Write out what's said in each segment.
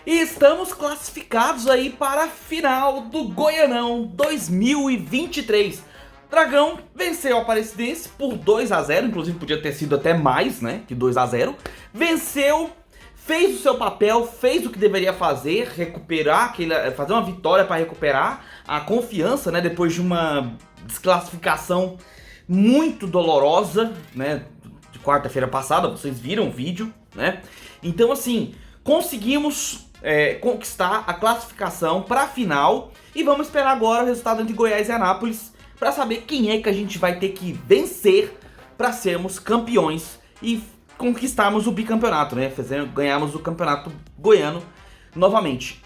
E estamos classificados aí para a final do Goianão 2023. Dragão venceu a Aparecidense por 2-0, inclusive podia ter sido até mais, né, que 2-0. Venceu, fez o seu papel, fez o que deveria fazer, fazer uma vitória para recuperar a confiança, né, depois de uma desclassificação muito dolorosa, né, de quarta-feira passada, vocês viram o vídeo, né? Então assim, conseguimos conquistar a classificação para a final e vamos esperar agora o resultado entre Goiás e Anápolis para saber quem é que a gente vai ter que vencer para sermos campeões e conquistarmos o bicampeonato, né? Ganharmos o campeonato goiano novamente.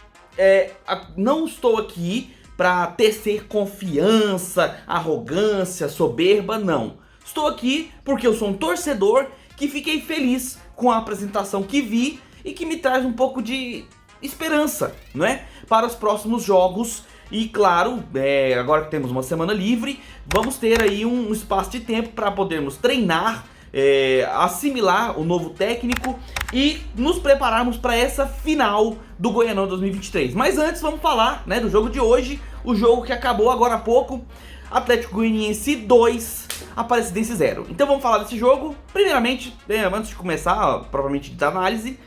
Não estou aqui para tecer confiança, arrogância, soberba, não. Estou aqui porque eu sou um torcedor que fiquei feliz com a apresentação que vi e que me traz um pouco de esperança, não é? Para os próximos jogos. E claro, agora que temos uma semana livre, vamos ter aí um espaço de tempo para podermos treinar, assimilar o novo técnico e nos prepararmos para essa final do Goianão 2023. Mas antes vamos falar, né, do jogo de hoje, o jogo que acabou agora há pouco, Atlético Goianiense 2, Aparecidense 0. Então vamos falar desse jogo. Primeiramente, antes de começar propriamente da análise,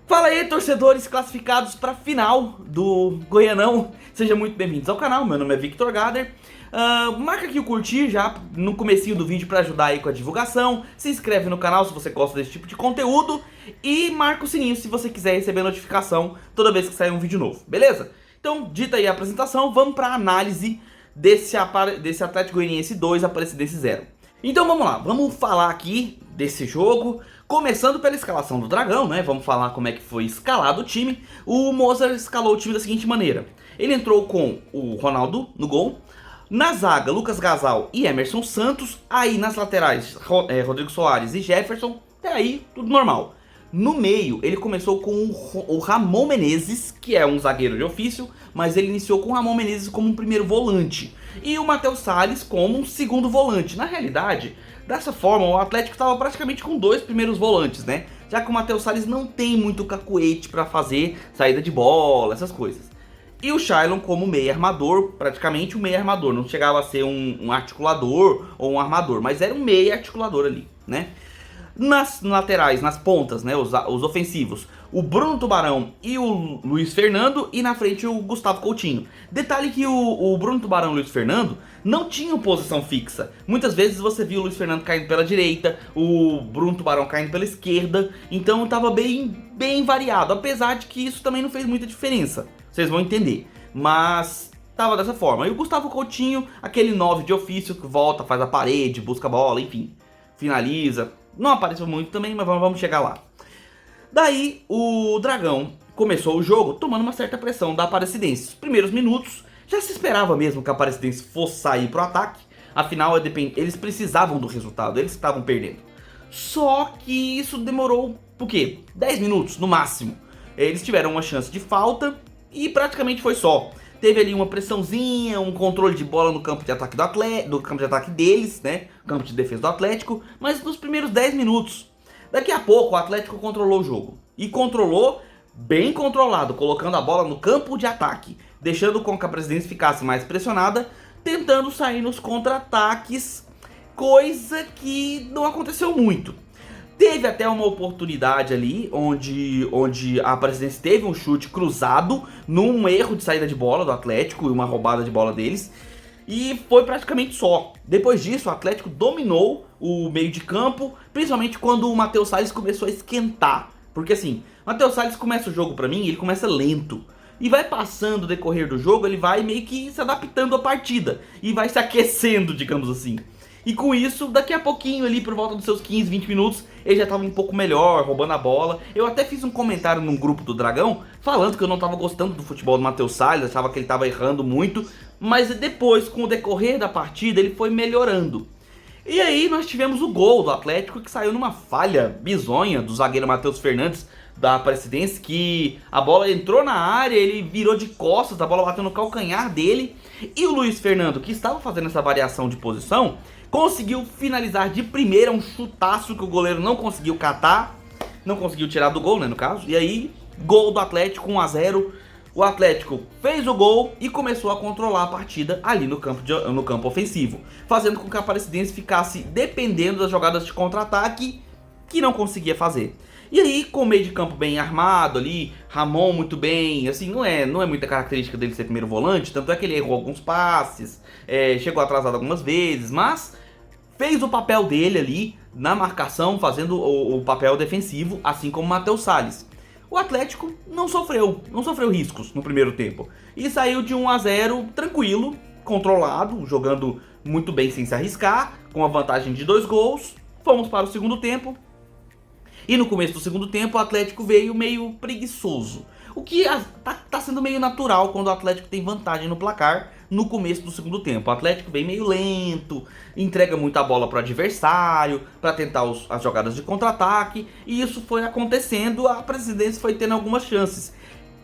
fala aí, torcedores classificados para a final do Goianão. Sejam muito bem-vindos ao canal, meu nome é Victor Gader. Marca aqui o curtir já no comecinho do vídeo para ajudar aí com a divulgação. Se inscreve no canal se você gosta desse tipo de conteúdo. E marca o sininho se você quiser receber notificação toda vez que sair um vídeo novo, beleza? Então, dita aí a apresentação, vamos para a análise desse Atlético Goianiense 2, Aparecidense 0. Então vamos lá, vamos falar aqui desse jogo, começando pela escalação do Dragão, né? Vamos falar como é que foi escalado o time. O Mozart escalou o time da seguinte maneira: ele entrou com o Ronaldo no gol, na zaga Lucas Gasal e Emerson Santos, aí nas laterais Rodrigo Soares e Jefferson, até aí tudo normal. No meio ele começou com o Ramon Menezes, que é um zagueiro de ofício, mas ele iniciou com o Ramon Menezes como um primeiro volante e o Matheus Salles como um segundo volante. Na realidade, dessa forma, o Atlético estava praticamente com dois primeiros volantes, né? Já que o Matheus Salles não tem muito cacuete para fazer saída de bola, essas coisas. E o Shailon como meio armador, praticamente um meio armador. Não chegava a ser um articulador ou um armador, mas era um meio articulador ali, né? Nas laterais, nas pontas, né, os ofensivos, o Bruno Tubarão e o Luiz Fernando, e na frente o Gustavo Coutinho. Detalhe que o Bruno Tubarão e o Luiz Fernando não tinham posição fixa. Muitas vezes você viu o Luiz Fernando caindo pela direita, o Bruno Tubarão caindo pela esquerda, então estava bem variado, apesar de que isso também não fez muita diferença, vocês vão entender, mas estava dessa forma. E o Gustavo Coutinho, aquele 9 de ofício que volta, faz a parede, busca a bola, enfim, finaliza. Não apareceu muito também, mas vamos chegar lá. Daí o Dragão começou o jogo tomando uma certa pressão da Aparecidense. Os primeiros minutos já se esperava mesmo que a Aparecidense fosse sair pro ataque. Afinal, eles precisavam do resultado, eles estavam perdendo. Só que isso demorou, o quê? 10 minutos no máximo. Eles tiveram uma chance de falta e praticamente foi só. Teve ali uma pressãozinha, um controle de bola no campo de ataque do campo de ataque deles, né? Campo de defesa do Atlético, mas nos primeiros 10 minutos. Daqui a pouco o Atlético controlou o jogo. E controlou bem controlado, colocando a bola no campo de ataque, deixando com que a Aparecidense ficasse mais pressionada, tentando sair nos contra-ataques, coisa que não aconteceu muito. Teve até uma oportunidade ali, onde a Aparecidense teve um chute cruzado num erro de saída de bola do Atlético e uma roubada de bola deles. E foi praticamente só. Depois disso, o Atlético dominou o meio de campo, principalmente quando o Matheus Salles começou a esquentar. Porque assim, o Matheus Salles começa o jogo pra mim, ele começa lento. E vai passando o decorrer do jogo, ele vai meio que se adaptando à partida. E vai se aquecendo, digamos assim. E com isso, daqui a pouquinho ali, por volta dos seus 15, 20 minutos, ele já estava um pouco melhor, roubando a bola. Eu até fiz um comentário num grupo do Dragão, falando que eu não estava gostando do futebol do Matheus Salles, achava que ele estava errando muito. Mas depois, com o decorrer da partida, ele foi melhorando. E aí nós tivemos o gol do Atlético, que saiu numa falha bizonha do zagueiro Matheus Fernandes, da Aparecidense, que a bola entrou na área, ele virou de costas, a bola bateu no calcanhar dele. E o Luiz Fernando, que estava fazendo essa variação de posição, conseguiu finalizar de primeira, um chutaço que o goleiro não conseguiu catar. não conseguiu tirar do gol, né, no caso. E aí, gol do Atlético, 1 a 0. O Atlético fez o gol e começou a controlar a partida ali no campo ofensivo, fazendo com que a Aparecidense ficasse dependendo das jogadas de contra-ataque, que não conseguia fazer. E aí, com o meio de campo bem armado ali, Ramon muito bem, assim, não é muita característica dele ser primeiro volante, tanto é que ele errou alguns passes, chegou atrasado algumas vezes, mas fez o papel dele ali na marcação, fazendo o papel defensivo, assim como o Matheus Salles. O Atlético não sofreu riscos no primeiro tempo e saiu de 1 a 0 tranquilo, controlado, jogando muito bem sem se arriscar, com a vantagem de 2 gols. Fomos para o segundo tempo. E no começo do segundo tempo o Atlético veio meio preguiçoso. O que tá sendo meio natural quando o Atlético tem vantagem no placar no começo do segundo tempo. O Atlético vem meio lento, entrega muita bola pro adversário, para tentar as jogadas de contra-ataque. E isso foi acontecendo, a Aparecidense foi tendo algumas chances.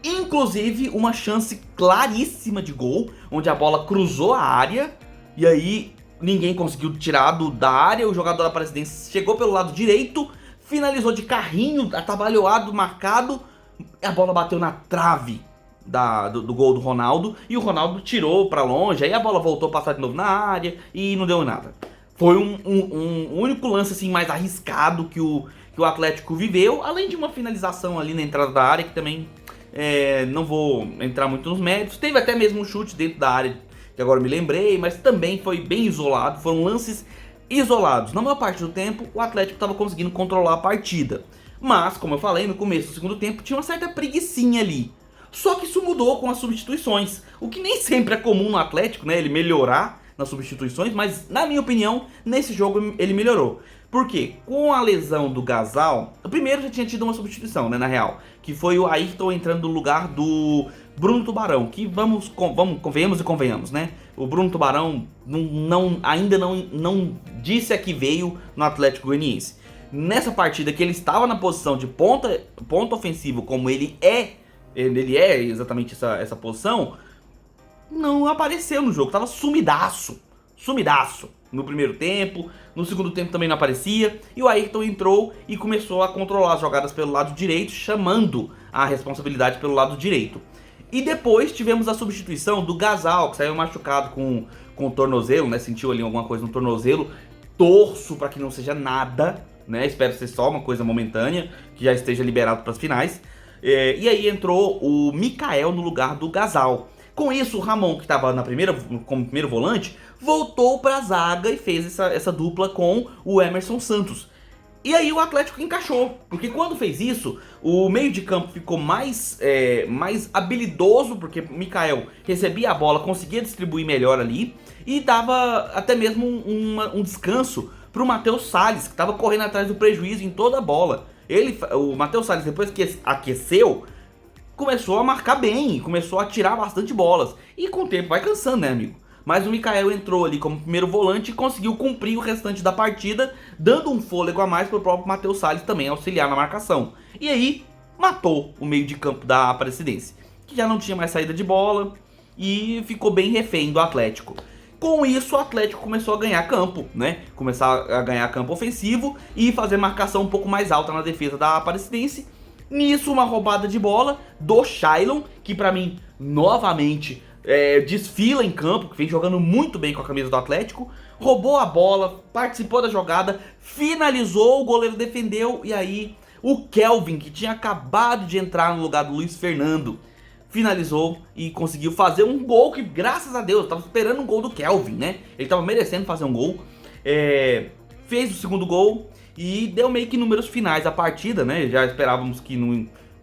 Inclusive uma chance claríssima de gol, onde a bola cruzou a área e aí ninguém conseguiu tirar da área. O jogador da Aparecidense chegou pelo lado direito, finalizou de carrinho, atabalhoado, marcado. A bola bateu na trave do gol do Ronaldo e o Ronaldo tirou pra longe. Aí a bola voltou a passar de novo na área e não deu nada. Foi um único lance assim mais arriscado que o Atlético viveu, além de uma finalização ali na entrada da área que também não vou entrar muito nos méritos. Teve até mesmo um chute dentro da área, que agora me lembrei, mas também foi bem isolado. Foram lances isolados. Na maior parte do tempo, o Atlético estava conseguindo controlar a partida. Mas, como eu falei, no começo do segundo tempo tinha uma certa preguicinha ali. Só que isso mudou com as substituições. O que nem sempre é comum no Atlético, né? Ele melhorar nas substituições, mas na minha opinião, nesse jogo ele melhorou. Por quê? Com a lesão do Gasal, o primeiro já tinha tido uma substituição, né, na real, que foi o Ayrton entrando no lugar do Bruno Tubarão, que convenhamos e convenhamos, né? O Bruno Tubarão ainda não disse a que veio no Atlético Goianiense. Nessa partida que ele estava na posição de ponta ofensivo, como ele é exatamente essa posição, não apareceu no jogo, tava sumidaço no primeiro tempo. No segundo tempo também não aparecia, e o Ayrton entrou e começou a controlar as jogadas pelo lado direito, chamando a responsabilidade pelo lado direito. E depois tivemos a substituição do Gasal, que saiu machucado com o tornozelo, né? Sentiu ali alguma coisa no tornozelo. Torço para que não seja nada, né? Espero ser só uma coisa momentânea, que já esteja liberado para as finais. E aí entrou o Mikael no lugar do Gasal. Com isso, o Ramon, que estava como primeiro volante, voltou para a zaga e fez essa dupla com o Emerson Santos. E aí o Atlético encaixou, porque quando fez isso, o meio de campo ficou mais habilidoso, porque o Mikael recebia a bola, conseguia distribuir melhor ali, e dava até mesmo um descanso para o Matheus Salles, que estava correndo atrás do prejuízo em toda a bola. O Matheus Salles, depois que aqueceu, começou a marcar bem, começou a tirar bastante bolas. E com o tempo vai cansando, né, amigo? Mas o Mikael entrou ali como primeiro volante e conseguiu cumprir o restante da partida, dando um fôlego a mais para o próprio Matheus Salles também auxiliar na marcação. E aí, matou o meio de campo da Aparecidense, que já não tinha mais saída de bola e ficou bem refém do Atlético. Com isso, o Atlético começou a ganhar campo, né? Começar a ganhar campo ofensivo e fazer marcação um pouco mais alta na defesa da Aparecidense. Nisso, uma roubada de bola do Shailon, que pra mim, novamente, desfila em campo, que vem jogando muito bem com a camisa do Atlético. Roubou a bola, participou da jogada, finalizou, o goleiro defendeu. E aí, o Kelvin, que tinha acabado de entrar no lugar do Luiz Fernando, finalizou e conseguiu fazer um gol que, graças a Deus, eu tava esperando um gol do Kelvin, né? Ele tava merecendo fazer um gol. Fez o segundo gol e deu meio que números finais a partida, né? Já esperávamos que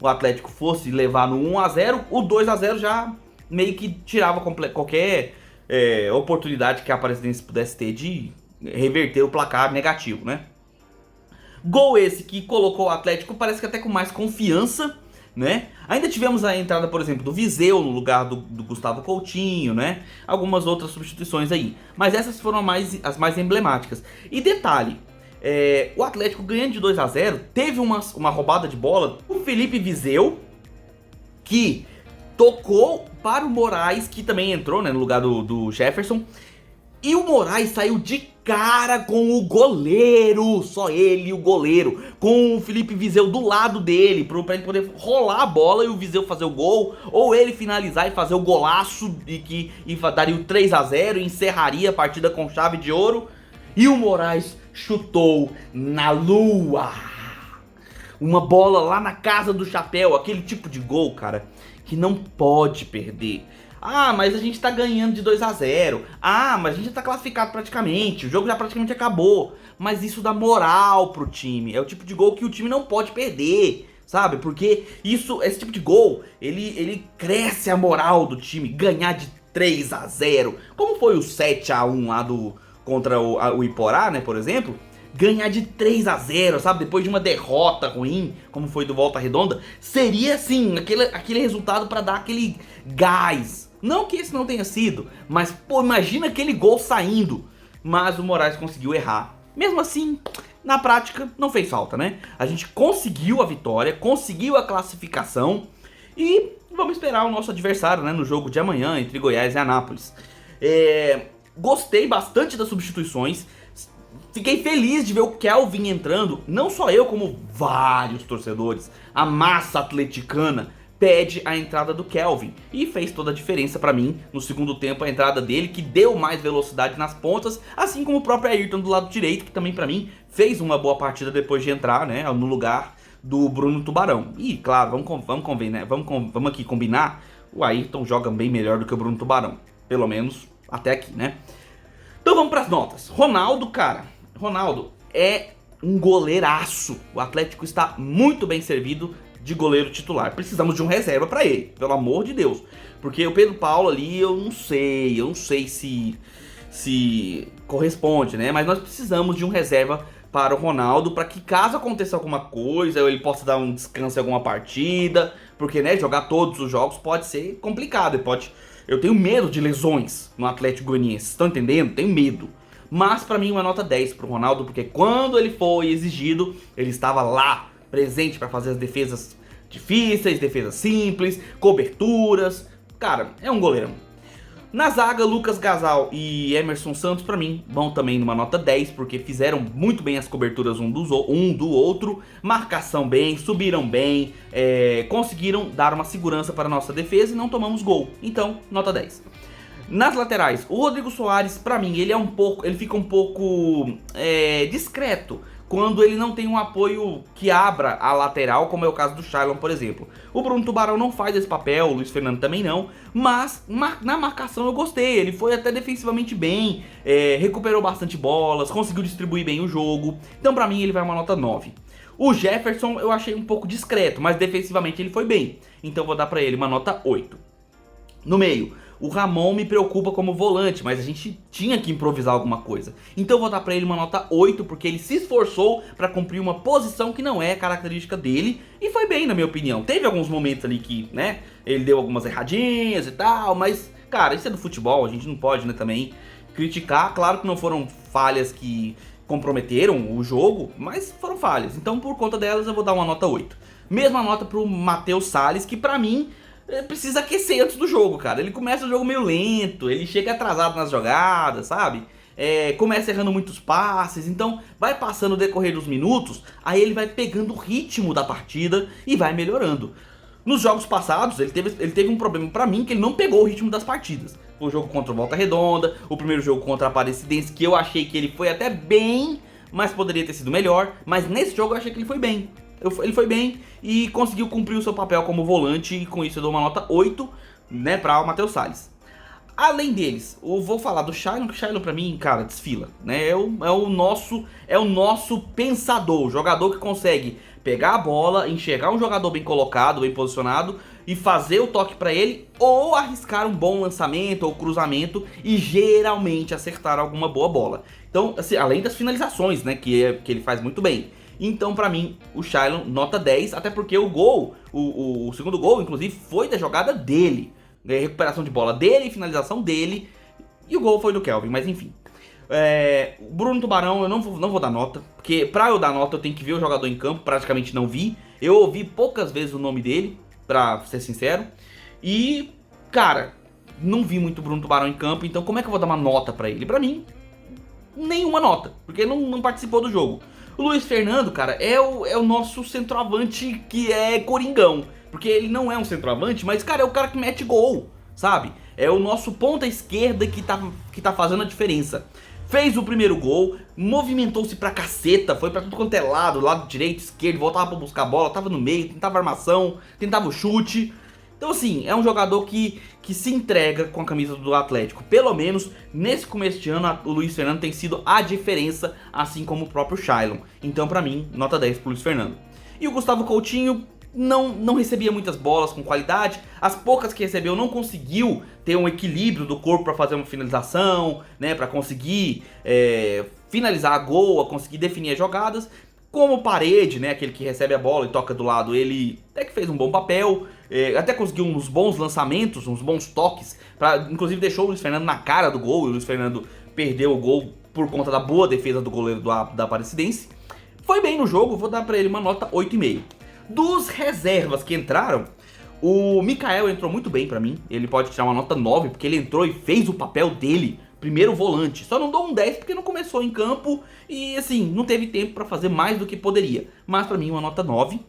o Atlético fosse levar no 1 a 0. O 2 a 0 já meio que tirava qualquer oportunidade que a Aparecidense pudesse ter de reverter o placar negativo, né? Gol esse que colocou o Atlético, parece que até com mais confiança, né? Ainda tivemos a entrada, por exemplo, do Viseu no lugar do Gustavo Coutinho, né? Algumas outras substituições aí. Mas essas foram as mais emblemáticas. E detalhe, o Atlético ganhando de 2 a 0 teve uma roubada de bola. O Felipe Viseu, que tocou para o Moraes, que também entrou, né, no lugar do Jefferson. E o Moraes saiu de cara com o goleiro, só ele e o goleiro, com o Felipe Viseu do lado dele, pra ele poder rolar a bola e o Viseu fazer o gol, ou ele finalizar e fazer o golaço e daria o 3 a 0 e encerraria a partida com chave de ouro. E o Moraes chutou na lua, uma bola lá na casa do chapéu, aquele tipo de gol, cara, que não pode perder. Ah, mas a gente tá ganhando de 2 a 0. Ah, mas a gente já tá classificado praticamente. O jogo já praticamente acabou. Mas isso dá moral pro time. É o tipo de gol que o time não pode perder, sabe? Porque esse tipo de gol, ele cresce a moral do time. Ganhar de 3 a 0. Como foi o 7 a 1 lá contra o Iporá, né, por exemplo. Ganhar de 3 a 0, sabe? Depois de uma derrota ruim, como foi do Volta Redonda. Seria, assim, aquele resultado pra dar aquele gás. Não que esse não tenha sido, mas, pô, imagina aquele gol saindo. Mas o Moraes conseguiu errar. Mesmo assim, na prática, não fez falta, né? A gente conseguiu a vitória, conseguiu a classificação. E vamos esperar o nosso adversário, né, no jogo de amanhã, entre Goiás e Anápolis. Gostei bastante das substituições. Fiquei feliz de ver o Kelvin entrando. Não só eu, como vários torcedores. A massa atleticana pede a entrada do Kelvin, e fez toda a diferença pra mim no segundo tempo a entrada dele, que deu mais velocidade nas pontas, assim como o próprio Ayrton do lado direito, que também pra mim fez uma boa partida depois de entrar, né, no lugar do Bruno Tubarão. E claro, vamos aqui combinar, o Ayrton joga bem melhor do que o Bruno Tubarão, pelo menos até aqui, né. Então vamos pras notas. Ronaldo, cara, Ronaldo é um goleiraço. O Atlético está muito bem servido de goleiro titular. Precisamos de um reserva pra ele, pelo amor de Deus. Porque o Pedro Paulo ali, eu não sei se corresponde, né? Mas nós precisamos de um reserva para o Ronaldo, para que caso aconteça alguma coisa, ele possa dar um descanso em alguma partida, porque, né, jogar todos os jogos pode ser complicado, eu tenho medo de lesões no Atlético Goianiense, estão entendendo? Tenho medo. Mas pra mim uma nota 10 pro Ronaldo, porque quando ele foi exigido, ele estava lá, presente para fazer as defesas difíceis, defesas simples, coberturas. Cara, é um goleirão. Na zaga, Lucas Gasal e Emerson Santos, pra mim, vão também numa nota 10, porque fizeram muito bem as coberturas um do outro, marcação bem, subiram bem, conseguiram dar uma segurança para a nossa defesa e não tomamos gol. Então, nota 10. Nas laterais, o Rodrigo Soares, pra mim, ele fica um pouco discreto quando ele não tem um apoio que abra a lateral, como é o caso do Shailon, por exemplo. O Bruno Tubarão não faz esse papel, o Luiz Fernando também não, mas na marcação eu gostei, ele foi até defensivamente bem, recuperou bastante bolas, conseguiu distribuir bem o jogo, então pra mim ele vai uma nota 9. O Jefferson eu achei um pouco discreto, mas defensivamente ele foi bem, então eu vou dar pra ele uma nota 8. No meio, o Ramon me preocupa como volante, mas a gente tinha que improvisar alguma coisa. Então eu vou dar pra ele uma nota 8, porque ele se esforçou pra cumprir uma posição que não é característica dele, e foi bem, na minha opinião. Teve alguns momentos ali que, né, ele deu algumas erradinhas e tal, mas, cara, isso é do futebol, a gente não pode, né, também criticar. Claro que não foram falhas que comprometeram o jogo, mas foram falhas. Então, por conta delas, eu vou dar uma nota 8. Mesma nota pro Matheus Salles, que pra mim precisa aquecer antes do jogo, cara. Ele começa o jogo meio lento, ele chega atrasado nas jogadas, sabe? Começa errando muitos passes, então vai passando o decorrer dos minutos, aí ele vai pegando o ritmo da partida e vai melhorando. Nos jogos passados, ele teve um problema pra mim, que ele não pegou o ritmo das partidas. O jogo contra o Volta Redonda, o primeiro jogo contra a Aparecidense, que eu achei que ele foi até bem, mas poderia ter sido melhor. Mas nesse jogo eu achei que ele foi bem. Ele foi bem e conseguiu cumprir o seu papel como volante, e com isso eu dou uma nota 8, né, para o Matheus Salles. Além deles, eu vou falar do Shailon, que o Shailon pra mim, cara, desfila, né, é o nosso pensador, o jogador que consegue pegar a bola, enxergar um jogador bem colocado, bem posicionado e fazer o toque pra ele, ou arriscar um bom lançamento ou cruzamento e geralmente acertar alguma boa bola. Então, assim, além das finalizações, né, que ele faz muito bem. Então, pra mim, o Shailon, nota 10, até porque o gol, o segundo gol, inclusive, foi da jogada dele. Recuperação de bola dele, finalização dele, e o gol foi do Kelvin, mas enfim. O Bruno Tubarão, eu não vou dar nota, porque pra eu dar nota eu tenho que ver o jogador em campo, praticamente não vi. Eu ouvi poucas vezes o nome dele, pra ser sincero. E, cara, não vi muito Bruno Tubarão em campo, então como é que eu vou dar uma nota pra ele? Pra mim, nenhuma nota, porque ele não participou do jogo. O Luiz Fernando, cara, é o nosso centroavante que é coringão, porque ele não é um centroavante, mas, cara, é o cara que mete gol, sabe? É o nosso ponta esquerda que tá fazendo a diferença. Fez o primeiro gol, movimentou-se pra caceta, foi pra tudo quanto é lado direito, esquerdo, voltava pra buscar a bola, tava no meio, tentava armação, tentava o chute. Então assim, é um jogador que se entrega com a camisa do Atlético. Pelo menos nesse começo de ano o Luiz Fernando tem sido a diferença, assim como o próprio Shailon. Então pra mim, nota 10 pro Luiz Fernando. E o Gustavo Coutinho não recebia muitas bolas com qualidade. As poucas que recebeu não conseguiu ter um equilíbrio do corpo para fazer uma finalização, né, para conseguir finalizar a gol, a conseguir definir as jogadas. Como Parede, né, aquele que recebe a bola e toca do lado, ele até que fez um bom papel, até conseguiu uns bons lançamentos, uns bons toques, inclusive deixou o Luiz Fernando na cara do gol, e o Luiz Fernando perdeu o gol por conta da boa defesa do goleiro da Aparecidense. Foi bem no jogo, vou dar para ele uma nota 8,5. Dos reservas que entraram, o Mikael entrou muito bem pra mim. Ele pode tirar uma nota 9, porque ele entrou e fez o papel dele, primeiro volante. Só não dou um 10 porque não começou em campo e, assim, não teve tempo pra fazer mais do que poderia. Mas pra mim uma nota 9.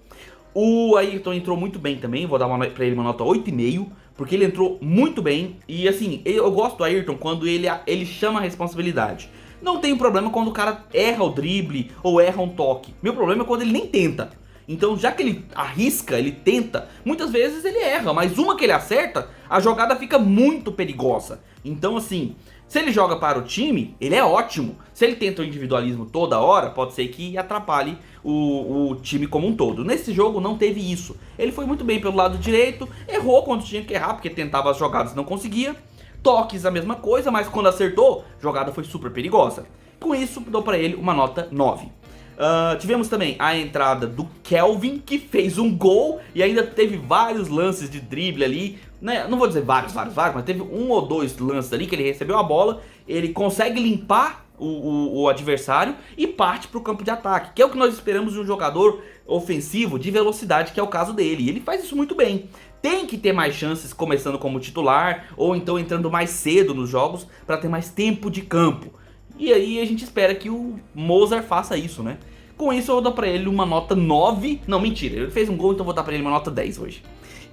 O Ayrton entrou muito bem também, vou dar pra ele uma nota 8,5, porque ele entrou muito bem. E, assim, eu gosto do Ayrton quando ele chama a responsabilidade. Não tenho problema quando o cara erra o drible ou erra um toque. Meu problema é quando ele nem tenta. Então, já que ele arrisca, ele tenta, muitas vezes ele erra, mas uma que ele acerta, a jogada fica muito perigosa. Então, assim, se ele joga para o time, ele é ótimo. Se ele tenta o individualismo toda hora, pode ser que atrapalhe o time como um todo. Nesse jogo não teve isso. Ele foi muito bem pelo lado direito, errou quando tinha que errar, porque tentava as jogadas e não conseguia. Toques a mesma coisa, mas quando acertou, a jogada foi super perigosa. Com isso, dou para ele uma nota 9. Tivemos também a entrada do Kelvin, que fez um gol e ainda teve vários lances de drible ali, né? Não vou dizer vários, mas teve um ou dois lances ali que ele recebeu a bola, ele consegue limpar o adversário e parte para o campo de ataque, que é o que nós esperamos de um jogador ofensivo de velocidade, que é o caso dele, e ele faz isso muito bem. Tem que ter mais chances começando como titular, ou então entrando mais cedo nos jogos para ter mais tempo de campo. E aí a gente espera que o Mozart faça isso, né? Com isso eu vou dar pra ele uma nota 9. Não, mentira, ele fez um gol, então eu vou dar pra ele uma nota 10 hoje.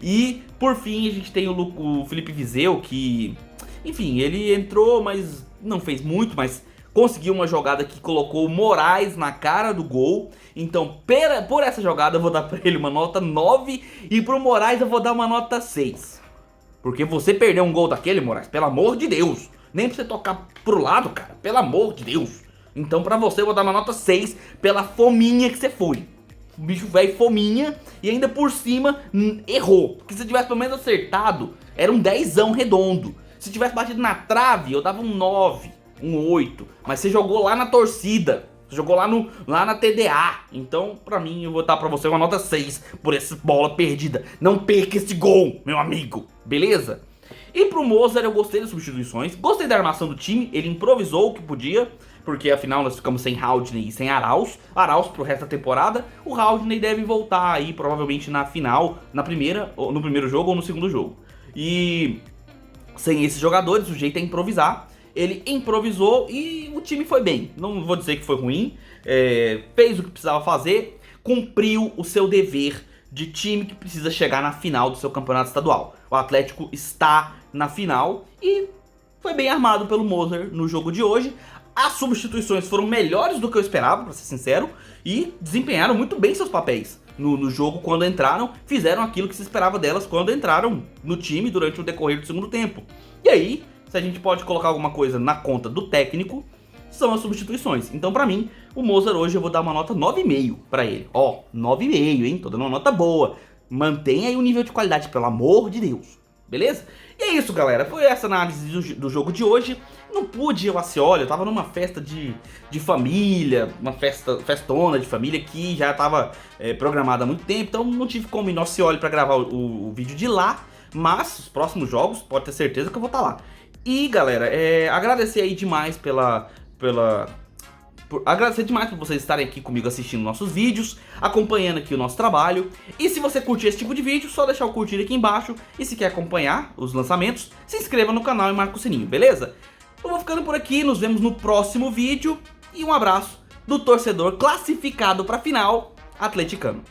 E por fim a gente tem o Felipe Viseu, que, enfim, ele entrou, mas não fez muito, mas conseguiu uma jogada que colocou o Moraes na cara do gol. Então por essa jogada eu vou dar pra ele uma nota 9 e pro Moraes eu vou dar uma nota 6. Porque você perdeu um gol daquele, Moraes, pelo amor de Deus. Nem pra você tocar pro lado, cara, pelo amor de Deus. Então pra você eu vou dar uma nota 6 pela fominha que você foi. O bicho velho fominha e ainda por cima errou. Porque se tivesse pelo menos acertado, era um 10ão redondo. Se tivesse batido na trave, eu dava um 9, um 8. Mas você jogou lá na torcida, você jogou lá na TDA. Então pra mim eu vou dar pra você uma nota 6 por essa bola perdida. Não perca esse gol, meu amigo, beleza? E pro Mozart eu gostei das substituições, gostei da armação do time, ele improvisou o que podia, porque afinal nós ficamos sem Haldney e sem Arauz pro resto da temporada. O Haldney deve voltar aí provavelmente na final, no primeiro jogo ou no segundo jogo. E sem esses jogadores o jeito é improvisar. Ele improvisou e o time foi bem, não vou dizer que foi ruim, fez o que precisava fazer, cumpriu o seu dever de time que precisa chegar na final do seu campeonato estadual. O Atlético está na final e foi bem armado pelo Mozart no jogo de hoje. As substituições foram melhores do que eu esperava, pra ser sincero, e desempenharam muito bem seus papéis no jogo quando entraram, fizeram aquilo que se esperava delas quando entraram no time durante o decorrer do segundo tempo. E aí, se a gente pode colocar alguma coisa na conta do técnico, são as substituições. Então pra mim, o Mozart hoje eu vou dar uma nota 9,5 pra ele. Ó, 9,5, hein? Tô dando uma nota boa. Mantenha aí o nível de qualidade, pelo amor de Deus. Beleza? E é isso, galera. Foi essa análise do jogo de hoje. Não pude ir ao Acioli, eu tava numa festa de família, uma festona de família que já tava programada há muito tempo, então não tive como ir no Acioli pra gravar o vídeo de lá, mas os próximos jogos, pode ter certeza que eu vou estar lá. E galera, agradecer aí demais demais por vocês estarem aqui comigo assistindo nossos vídeos, acompanhando aqui o nosso trabalho. E se você curtir esse tipo de vídeo, só deixar o curtir aqui embaixo. E se quer acompanhar os lançamentos, se inscreva no canal e marca o sininho, beleza? Eu vou ficando por aqui, nos vemos no próximo vídeo. E um abraço do torcedor classificado para a final atleticano.